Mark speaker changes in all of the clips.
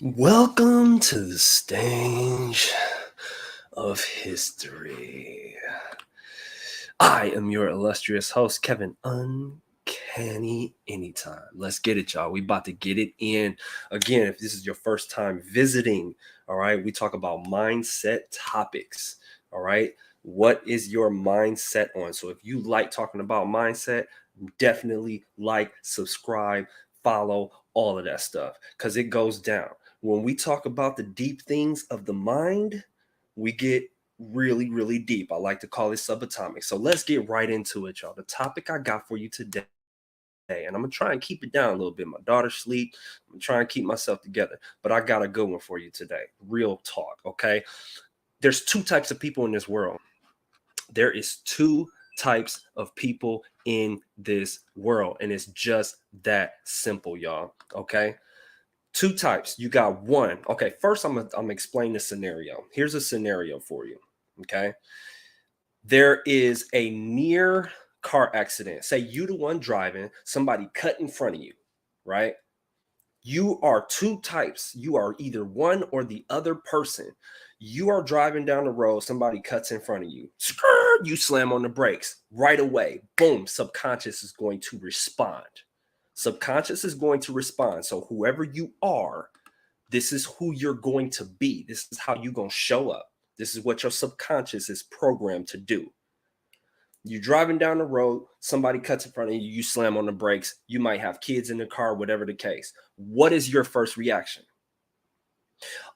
Speaker 1: Welcome to the stage of history. I am your illustrious host, Kevin Uncanny Anytime. Let's get it, y'all. We about to get it in. Again, if this is your first time visiting, all right, we talk about mindset topics, all right? What is your mindset on? So if you like talking about mindset, definitely like, subscribe, follow, all of that stuff because it goes down. When we talk about the deep things of the mind, we get really, really deep. I like to call it subatomic. So let's get right into it, y'all. The topic I got for you today, and I'm gonna try and keep it down a little bit. My daughter's asleep. I'm trying to keep myself together, but I got a good one for you today. Real talk, okay? There's two types of people in this world. There is two types of people in this world, and it's just that simple, y'all. Okay. Two types. You got one. Okay, first I'm gonna explain the scenario. Here's a scenario for you. Okay. There is a near car accident. Say you the one driving, somebody cut in front of you, right? You are two types. You are either one or the other person. You are driving down the road, somebody cuts in front of you. You slam on the brakes right away. Boom, subconscious is going to respond. Subconscious is going to respond. So whoever you are, this is who you're going to be. This is how you're going to show up. This is what your subconscious is programmed to do. You're driving down the road, somebody cuts in front of you, you slam on the brakes, you might have kids in the car, whatever the case. What is your first reaction?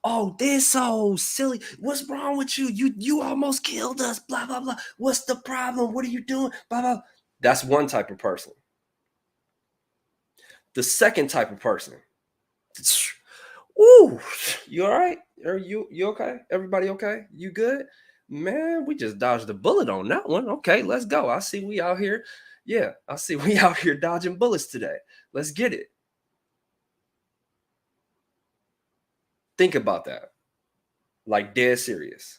Speaker 1: Oh, this so silly. What's wrong with you? You almost killed us. Blah, blah, blah. What's the problem? What are you doing? Blah, blah. That's one type of person. The second type of person. Ooh, you all right? Are you okay? Everybody okay? You good? Man, we just dodged a bullet on that one. Okay, let's go. I see we out here. Yeah, I see we out here dodging bullets today. Let's get it. Think about that. Like dead serious.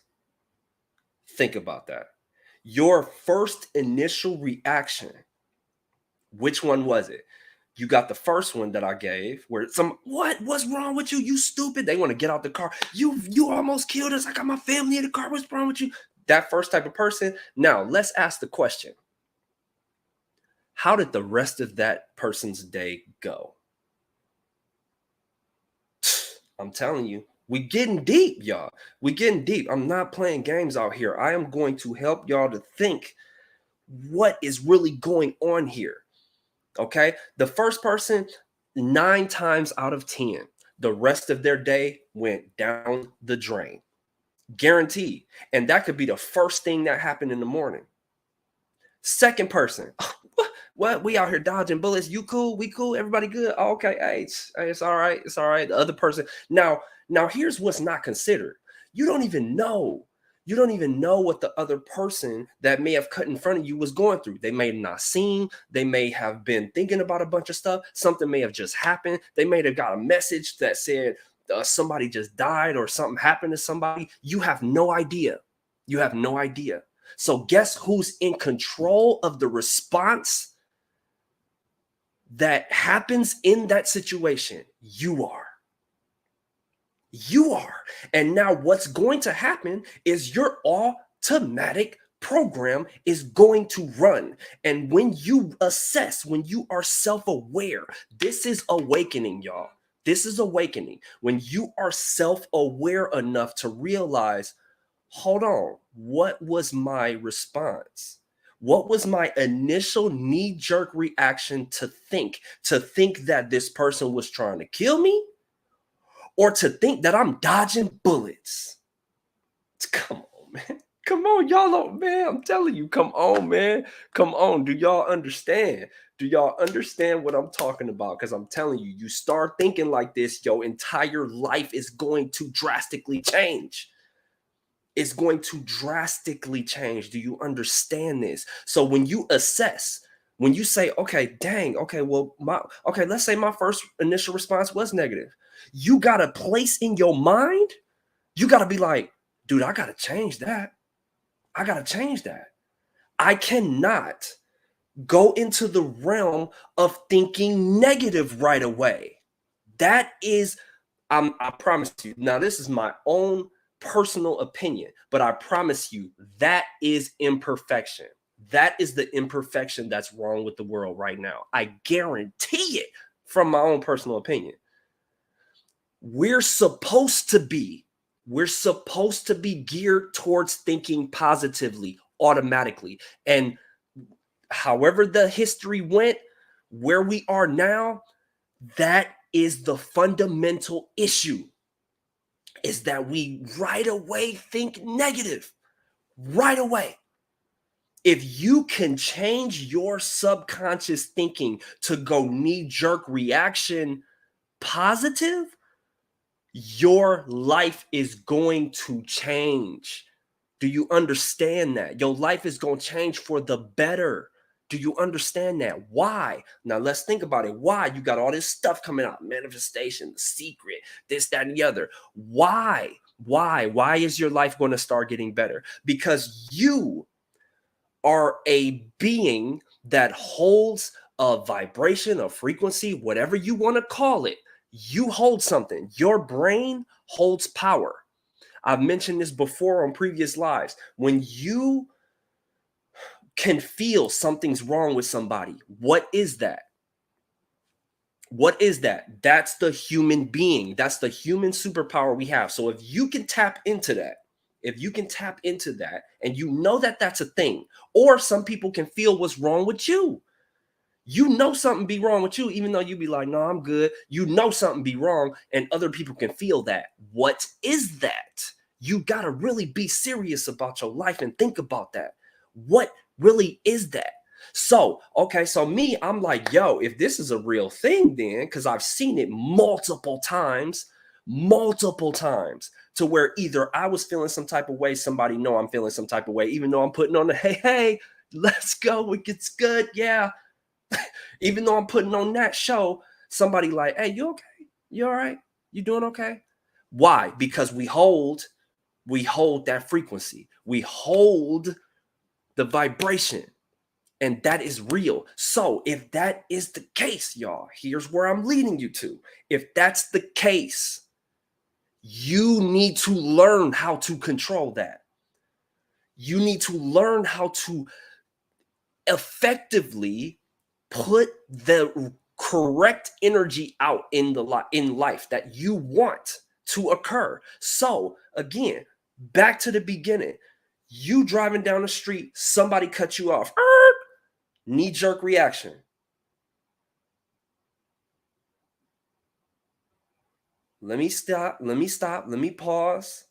Speaker 1: Think about that. Your first initial reaction, which one was it? You got the first one that I gave where what's wrong with you? You stupid. They want to get out the car. You almost killed us. I got my family in the car. What's wrong with you? That first type of person. Now let's ask the question. How did the rest of that person's day go? I'm telling you, we getting deep, y'all. We getting deep. I'm not playing games out here. I am going to help y'all to think what is really going on here. Okay. The first person, 9 times out of 10, the rest of their day went down the drain. Guaranteed. And that could be the first thing that happened in the morning. Second person, what? We out here dodging bullets. You cool? We cool? Everybody good? Oh, okay. Hey, it's all right. It's all right. The other person. Now, here's what's not considered. You don't even know. You don't even know what the other person that may have cut in front of you was going through. They may have not seen. They may have been thinking about a bunch of stuff. Something may have just happened. They may have got a message that said somebody just died or something happened to somebody. You have no idea. You have no idea. So guess who's in control of the response that happens in that situation? You are. You are. And now what's going to happen is your automatic program is going to run. And when you assess, when you are self-aware, this is awakening, y'all. This is awakening. When you are self-aware enough to realize, hold on, what was my response? What was my initial knee-jerk reaction to think that this person was trying to kill me or to think that I'm dodging bullets? Come on, man. Come on, y'all don't, man. I'm telling you, come on, man. Come on. Do y'all understand? Do y'all understand what I'm talking about? Because I'm telling you, you start thinking like this, your entire life is going to drastically change. It's going to drastically change. Do you understand this? So when you assess, when you say, okay, dang, okay, well, let's say my first initial response was negative. You got to place in your mind, you got to be like, dude, I got to change that. I got to change that. I cannot go into the realm of thinking negative right away. That is I promise you. Now, this is my own personal opinion, but I promise you that is imperfection. That is the imperfection that's wrong with the world right now. I guarantee it from my own personal opinion. We're supposed to be, we're supposed to be geared towards thinking positively automatically. And however the history went, where we are now, that is the fundamental issue, is that we right away think negative right away. If you can change your subconscious thinking to go knee-jerk reaction positive, your life is going to change. Do you understand that? Your life is going to change for the better. Do you understand that? Why? Now let's think about it. Why? You got all this stuff coming out, manifestation, the secret, this, that, and the other. Why? Why is your life going to start getting better? Because you are a being that holds a vibration, a frequency, whatever you want to call it. You hold something. Your brain holds power. I've mentioned this before on previous lives. When you can feel something's wrong with somebody, what is that? What is that? That's the human being. That's the human superpower we have. So if you can tap into that, and you know that that's a thing, or some people can feel what's wrong with you. You know something be wrong with you, even though you be like, no, I'm good. You know something be wrong, and other people can feel that. What is that? You got to really be serious about your life and think about that. What really is that? So, okay, so me, I'm like, yo, if this is a real thing, then, because I've seen it multiple times, to where either I was feeling some type of way, somebody know I'm feeling some type of way, even though I'm putting on the, hey, let's go, it gets good, yeah. Even though I'm putting on that show, somebody like, hey, you okay? You all right? You doing okay? Why? Because we hold that frequency. We hold the vibration, and that is real. So if that is the case, y'all, here's where I'm leading you to. If that's the case, you need to learn how to control that. You need to learn how to effectively put the correct energy out in life that you want to occur. So again, back to the beginning. You driving down the street, somebody cut you off. Knee-jerk reaction. Let me stop. Let me pause.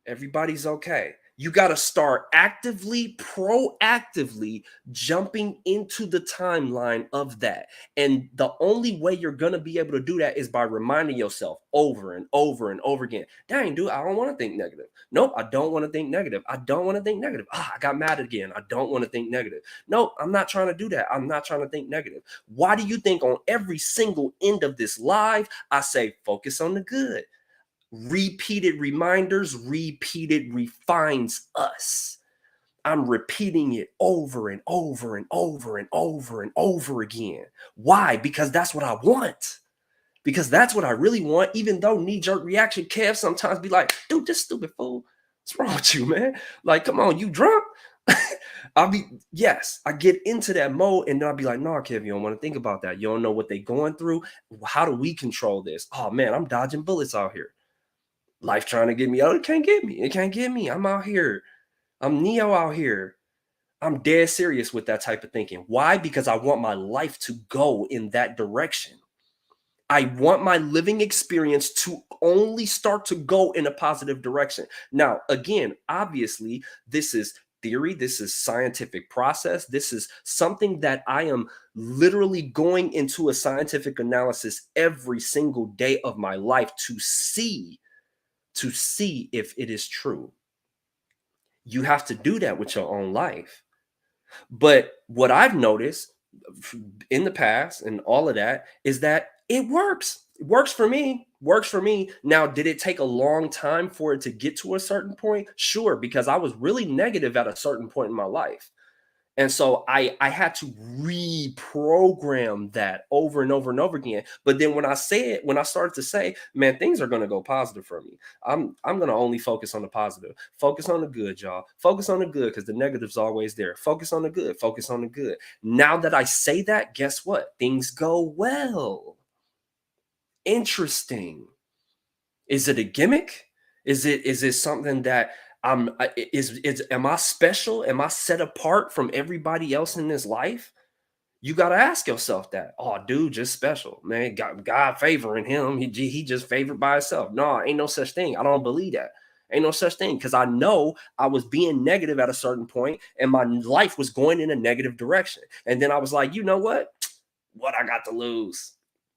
Speaker 1: Everybody's okay. You got to start actively, proactively jumping into the timeline of that. And the only way you're going to be able to do that is by reminding yourself over and over and over again. Dang, dude, I don't want to think negative. Nope, I don't want to think negative. I don't want to think negative. I got mad again. I don't want to think negative. Nope, I'm not trying to do that. I'm not trying to think negative. Why do you think on every single end of this live, I say focus on the good? Repeated reminders, repeated refines us. I'm repeating it over and over and over and over and over again. Why? Because that's what I want. Because that's what I really want, even though knee-jerk reaction Kev sometimes be like, dude, this stupid fool. What's wrong with you, man? Like, come on, you drunk? Yes, I get into that mode, and then I'll be like, no, Kev, you don't want to think about that. You don't know what they're going through. How do we control this? Oh man, I'm dodging bullets out here. Life trying to get me out. It can't get me. It can't get me. I'm out here. I'm Neo out here. I'm dead serious with that type of thinking. Why? Because I want my life to go in that direction. I want my living experience to only start to go in a positive direction. Now, again, obviously, this is theory. This is scientific process. This is something that I am literally going into a scientific analysis every single day of my life to see if it is true. You have to do that with your own life. But what I've noticed in the past and all of that is that it works. It works for me. Works for me. Now, did it take a long time for it to get to a certain point? Sure, because I was really negative at a certain point in my life. And so I had to reprogram that over and over and over again. But then when I started to say, man, things are gonna go positive for me. I'm gonna only focus on the positive. Focus on the good, y'all. Focus on the good because the negative's always there. Focus on the good. Focus on the good. Now that I say that, guess what? Things go well. Interesting. Is it a gimmick? Is it something that is am I special? Am I set apart from everybody else in this life? You got to ask yourself that. Oh, dude, just special, man. God favoring him. He just favored by himself. No, ain't no such thing. I don't believe that. Ain't no such thing because I know I was being negative at a certain point and my life was going in a negative direction. And then I was like, you know what? What I got to lose?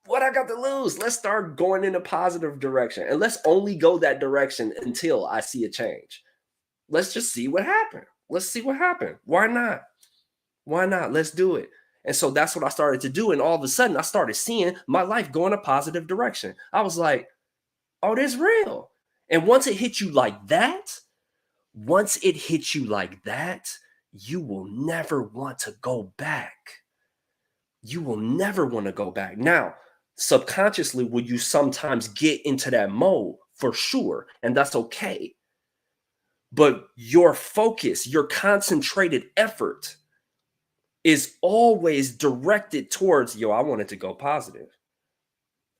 Speaker 1: What I got to lose? Let's start going in a positive direction and let's only go that direction until I see a change. Let's just see what happened. Let's see what happened. Why not? Why not? Let's do it. And so that's what I started to do. And all of a sudden, I started seeing my life go in a positive direction. I was like, oh, this is real. And once it hits you like that, you will never want to go back. You will never want to go back. Now, subconsciously, will you sometimes get into that mode? For sure. And that's okay. But your focus, your concentrated effort is always directed towards, yo, I want it to go positive.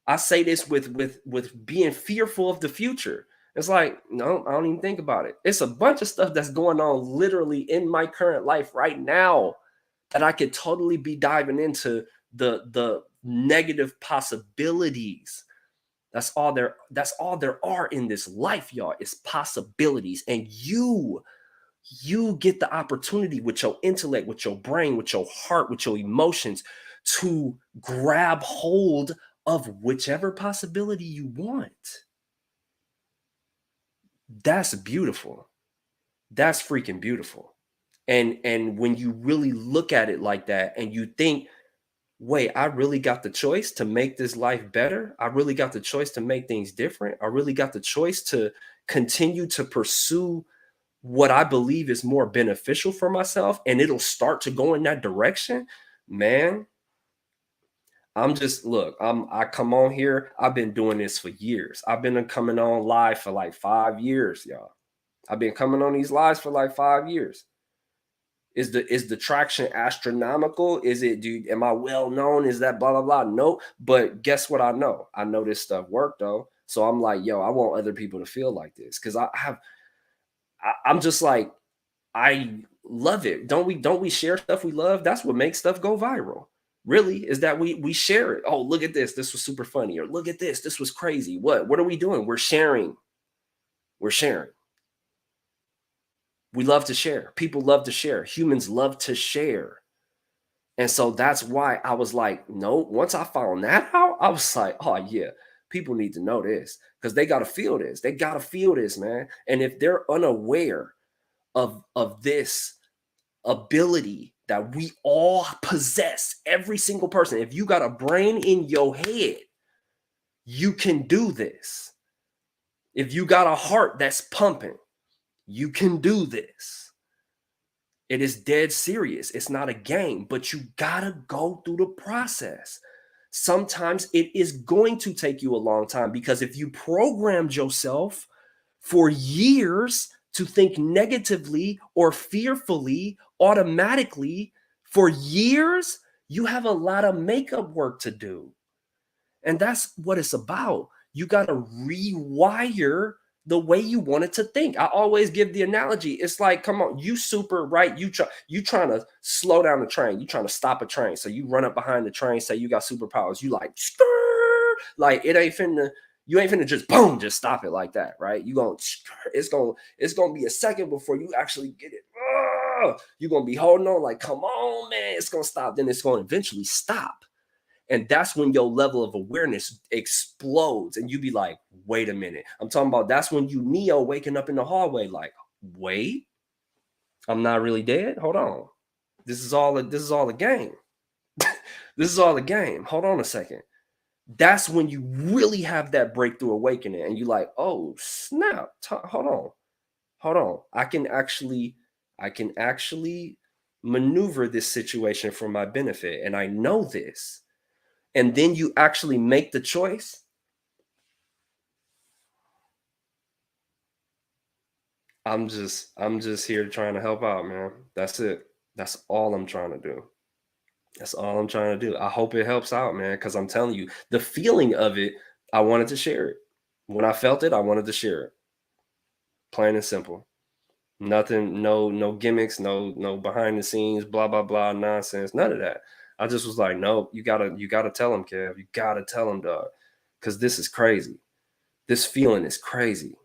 Speaker 1: I say this with being fearful of the future. It's like, no, I don't even think about it. It's a bunch of stuff that's going on literally in my current life right now that I could totally be diving into the negative possibilities. That's all there are in this life, y'all. Is possibilities. And you get the opportunity with your intellect, with your brain, with your heart, with your emotions to grab hold of whichever possibility you want. That's beautiful. That's freaking beautiful. And when you really look at it like that and you think, wait, I really got the choice to make this life better. I really got the choice to make things different. I really got the choice to continue to pursue what I believe is more beneficial for myself, and it'll start to go in that direction, man. I come on here. I've been doing this for years. I've been coming on live for like 5 years, y'all. I've been coming on these lives for like 5 years. Is the traction astronomical? Is it, dude? Am I well known? Is that blah blah blah? No, but guess what? I know. I know this stuff worked though. So I'm like, yo, I want other people to feel like this because I'm just like, I love it. Don't we share stuff we love? That's what makes stuff go viral. Really, is that we share it. Oh, look at this. This was super funny. Or look at this. This was crazy. What are we doing? We're sharing. We're sharing. We love to share. People love to share. Humans love to share. And so that's why I was like, no, once I found that out, I was like, oh yeah, people need to know this because they gotta feel this. They gotta feel this, man. And if they're unaware of this ability that we all possess, every single person. If you got a brain in your head, you can do this. If you got a heart that's pumping, you can do this. It is dead serious. It's not a game, but you gotta go through the process. Sometimes it is going to take you a long time because if you programmed yourself for years to think negatively or fearfully automatically for years, you have a lot of makeup work to do. And that's what it's about. You got to rewire the way you want it to think. I always give the analogy. It's like, come on, you super right. You trying to slow down the train. You trying to stop a train. So you run up behind the train, say you got superpowers. You like, skrr, like it ain't finna, you ain't finna just boom, just stop it like that, right? You gonna, it's gonna be a second before you actually get it. You're gonna be holding on, like, come on, man, it's gonna stop. Then it's gonna eventually stop. And that's when your level of awareness explodes. And you be like, wait a minute. I'm talking about that's when you Neo waking up in the hallway, like, wait, I'm not really dead. Hold on. This is all a game. This is all a game. Hold on a second. That's when you really have that breakthrough awakening. And you like, oh, snap. Hold on. Hold on. I can actually maneuver this situation for my benefit, and I know this, and then you actually make the choice, I'm just here trying to help out, man. That's it. That's all I'm trying to do. That's all I'm trying to do. I hope it helps out, man, because I'm telling you, the feeling of it, I wanted to share it. When I felt it, I wanted to share it. Plain and simple. Nothing, no gimmicks, no behind the scenes, blah, blah, blah, nonsense, none of that. I just was like, no, you gotta tell him, Kev. You gotta tell him, dog. Because this is crazy. This feeling is crazy.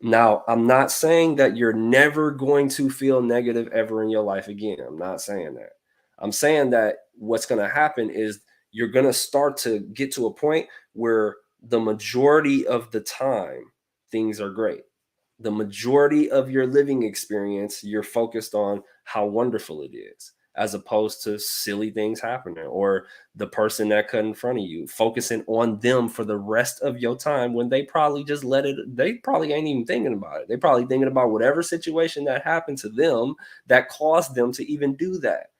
Speaker 1: Now, I'm not saying that you're never going to feel negative ever in your life again. I'm not saying that. I'm saying that what's going to happen is you're going to start to get to a point where the majority of the time things are great. The majority of your living experience, you're focused on how wonderful it is, as opposed to silly things happening or the person that cut in front of you, focusing on them for the rest of your time when they probably just let it, they probably ain't even thinking about it. They probably thinking about whatever situation that happened to them that caused them to even do that,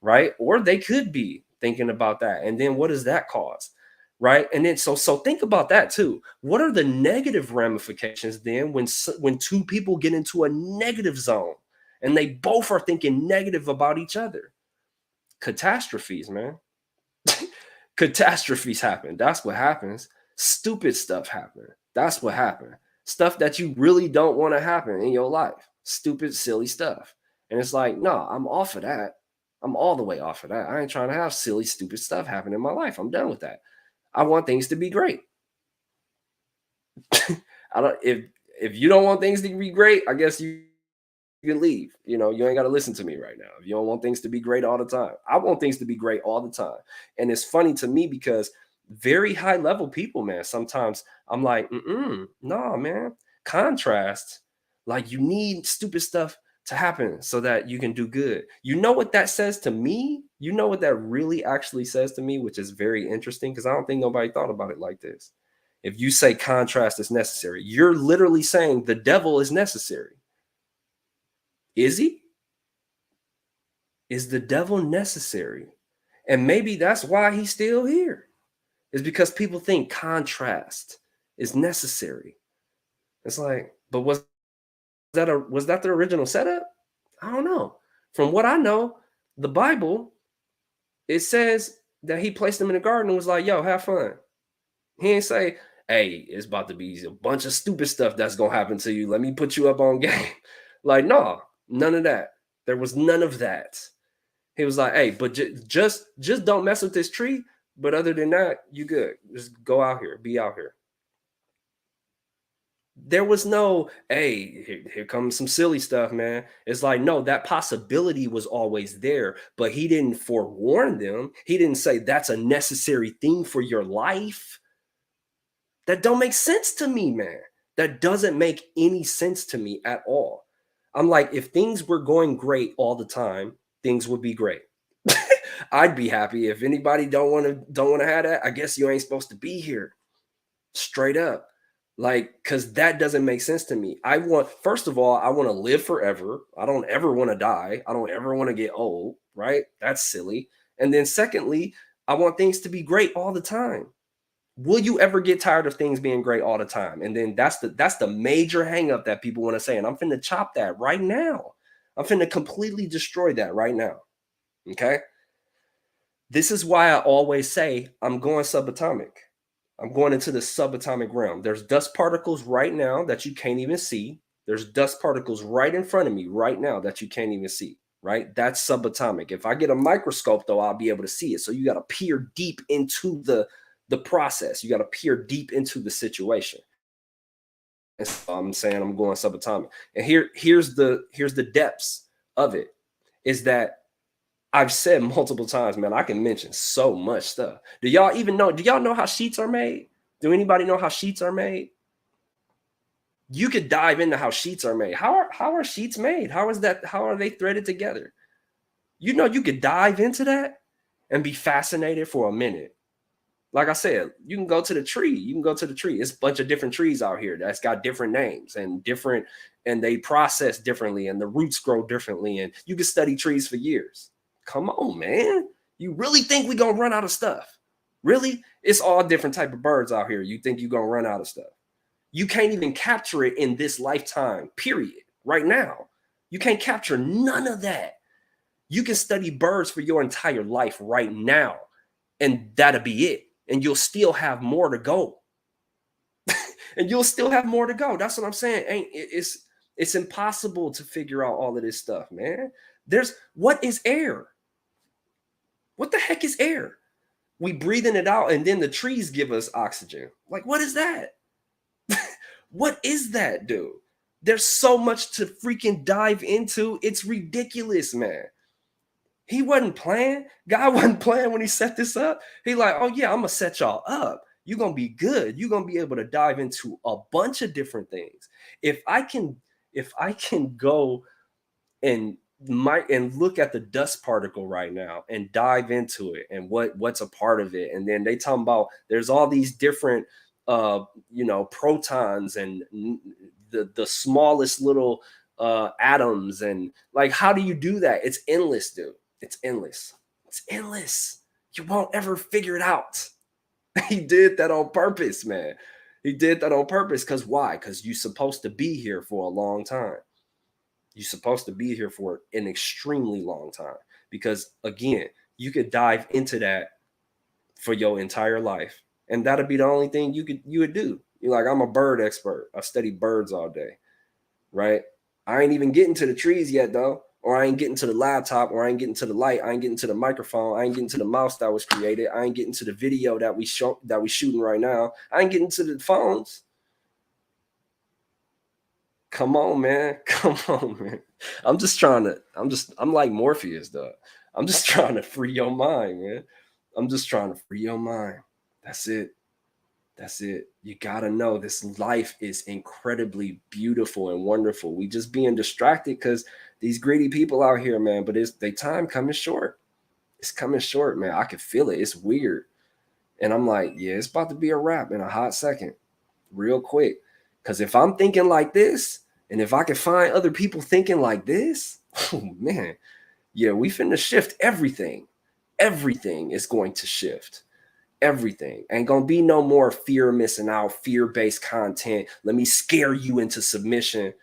Speaker 1: right? Or they could be thinking about that. And then what does that cause? Right. And then so think about that too. What are the negative ramifications then when two people get into a negative zone and they both are thinking negative about each other? Catastrophes, man. Catastrophes happen. That's what happens. Stupid stuff happen. That's what happened. Stuff that you really don't want to happen in your life. Stupid, silly stuff. And it's like, no, I'm off of that. I'm all the way off of that. I ain't trying to have silly, stupid stuff happen in my life. I'm done with that. I want things to be great. I don't if you don't want things to be great, I guess you can leave. You ain't got to listen to me right now. If you don't want things to be great all the time, I want things to be great all the time. And it's funny to me because very high level people, man, sometimes I'm like, no, man, contrast. Like you need stupid stuff to happen so that you can do good. You know what that says to me? You know what that really actually says to me, which is very interesting because I don't think nobody thought about it like this. If you say contrast is necessary, you're literally saying the devil is necessary. Is he? Is the devil necessary? And maybe that's why he's still here. Is because people think contrast is necessary. It's like, but was that the original setup? I don't know. From what I know, the Bible, it says that he placed them in the garden and was like, yo, have fun. He ain't say, hey, it's about to be a bunch of stupid stuff that's gonna happen to you. Let me put you up on game. Like, no, none of that. There was none of that. He was like, hey, but just don't mess with this tree. But other than that, you good. Just go out here, be out here. There was no, hey, here comes some silly stuff, man. It's like, no, that possibility was always there, but he didn't forewarn them. He didn't say that's a necessary thing for your life. That don't make sense to me, man. That doesn't make any sense to me at all. I'm like, if things were going great all the time, things would be great. I'd be happy. If anybody don't want to have that, I guess you ain't supposed to be here. Straight up. Like, because that doesn't make sense to me. First of all, I want to live forever. I don't ever want to die. I don't ever want to get old, right? That's silly. And then secondly, I want things to be great all the time. Will you ever get tired of things being great all the time? And then that's the major hang up that people want to say. And I'm finna chop that right now. I'm finna completely destroy that right now. Okay. This is why I always say I'm going subatomic. I'm going into the subatomic realm. There's dust particles right now that you can't even see. There's dust particles right in front of me right now that you can't even see, right? That's subatomic. If I get a microscope, though, I'll be able to see it. So you got to peer deep into the process. You got to peer deep into the situation. And so I'm saying I'm going subatomic. And here's the depths of it is that I've said multiple times, man, I can mention so much stuff. Do y'all know how sheets are made? Do anybody know how sheets are made? You could dive into how sheets are made. How are sheets made? How are they threaded together? You could dive into that and be fascinated for a minute. Like I said, you can go to the tree. You can go to the tree. It's a bunch of different trees out here that's got different names and they process differently and the roots grow differently. And you can study trees for years. Come on, man. You really think we're going to run out of stuff? Really? It's all different type of birds out here. You think you're going to run out of stuff? You can't even capture it in this lifetime, period. Right now, you can't capture none of that. You can study birds for your entire life right now, and that'll be it. And you'll still have more to go. And you'll still have more to go. That's what I'm saying. It's impossible to figure out all of this stuff, man. What is air? What the heck is air? We breathing it out, and then the trees give us oxygen. Like, what is that? What is that, dude? There's so much to freaking dive into. It's ridiculous, man. He wasn't playing. God wasn't playing when he set this up. He like, oh yeah, I'm gonna set y'all up. You're gonna be good. You're gonna be able to dive into a bunch of different things. If I can go and look at the dust particle right now and dive into it and what's a part of it, and then they talking about there's all these different protons and the smallest little atoms, and like, how do you do that? It's endless, dude. It's endless. It's endless. You won't ever figure it out. He did that on purpose, man. He did that on purpose. Because why? Because you're supposed to be here for a long time. You're supposed to be here for an extremely long time. Because again, you could dive into that for your entire life, and that'll be the only thing you would do. You're like, I'm a bird expert. I study birds all day, right? I ain't even getting to the trees yet, though. Or I ain't getting to the laptop, or I ain't getting to the light, I ain't getting to the microphone, I ain't getting to the mouse that was created, I ain't getting to the video that we shooting right now, I ain't getting to the phones. Come on, man. Come on, man. I'm like Morpheus, though. I'm just trying to free your mind, man. I'm just trying to free your mind. That's it. That's it. You got to know this life is incredibly beautiful and wonderful. We just being distracted because these greedy people out here, man, but their time coming short. It's coming short, man. I can feel it. It's weird. And I'm like, yeah, it's about to be a wrap in a hot second, real quick. Because if I'm thinking like this, and if I can find other people thinking like this, oh, man, yeah, we finna shift everything. Everything is going to shift. Everything. Ain't gonna be no more fear missing out, fear-based content. Let me scare you into submission.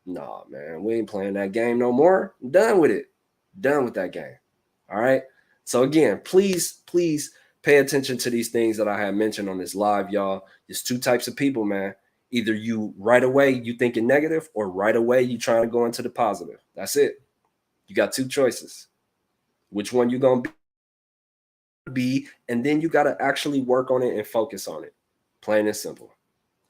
Speaker 1: Nah, man, we ain't playing that game no more. I'm done with it. Done with that game. All right. So again, please pay attention to these things that I have mentioned on this live, y'all. There's two types of people, man. Either you right away you thinking negative, or right away you trying to go into the positive. That's it. You got two choices. Which one you gonna be, and then you got to actually work on it and focus on it. Plain and simple.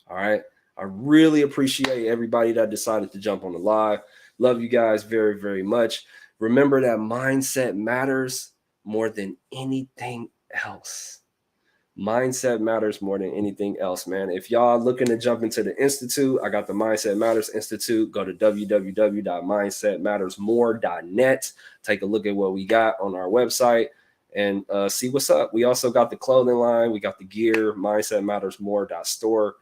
Speaker 1: All right. I really appreciate everybody that decided to jump on the live. Love you guys very, very much. Remember that mindset matters more than anything else. Mindset matters more than anything else, man. If y'all looking to jump into the Institute, I got the Mindset Matters Institute. Go to www.mindsetmattersmore.net. Take a look at what we got on our website and see what's up. We also got the clothing line. We got the gear, mindsetmattersmore.store.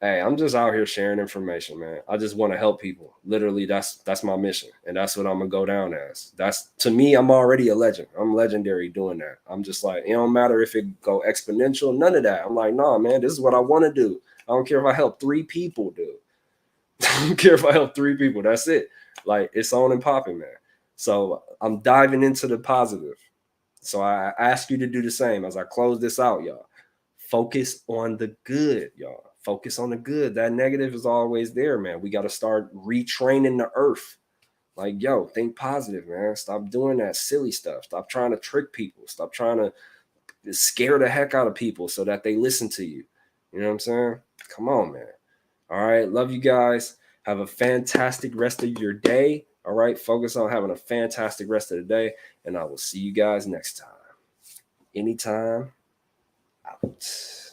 Speaker 1: Hey, I'm just out here sharing information, man. I just want to help people. Literally, that's my mission. And that's what I'm going to go down as. To me, I'm already a legend. I'm legendary doing that. I'm just like, it don't matter if it go exponential, none of that. I'm like, nah, man, this is what I want to do. I don't care if I help 3 people, dude. I don't care if I help 3 people. That's it. Like, it's on and popping, man. So I'm diving into the positive. So I ask you to do the same as I close this out, y'all. Focus on the good, y'all. Focus on the good. That negative is always there, man. We got to start retraining the earth. Like, yo, think positive, man. Stop doing that silly stuff. Stop trying to trick people. Stop trying to scare the heck out of people so that they listen to you. You know what I'm saying? Come on, man. All right. Love you guys. Have a fantastic rest of your day. All right. Focus on having a fantastic rest of the day. And I will see you guys next time. Anytime. Out.